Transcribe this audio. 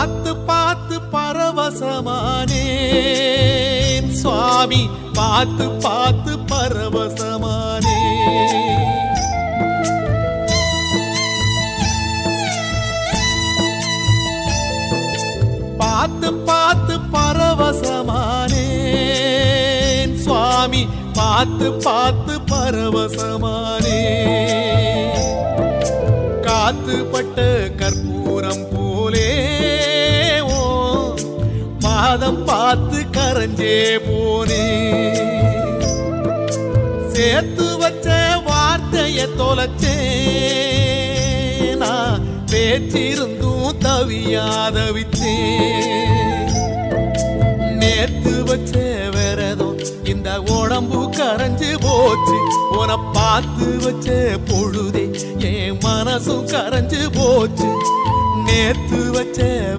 பார்த்து பார்த்து பரவசமானேன் சுவாமி, பார்த்து பார்த்து பரவசமானே. பார்த்து பார்த்து பரவசமானேன் சுவாமி, பார்த்து பார்த்து பரவசமானே. காத்துப்பட்ட கற்பூரம் போலே ஓ பாதம் பார்த்து கரைஞ்சே போனே. சேர்த்து வச்ச வார்த்தைய தொலைச்சேன், நான் பேச்சிருந்தும் தவியாதவிச்சேன். நேத்து வச்ச விரதம் இந்த உடம்பு கரைஞ்சு போச்சு. உன பார்த்து வச்ச பொழுதே என் மனசும் கரைஞ்சு போச்சு. நேத்து வச்ச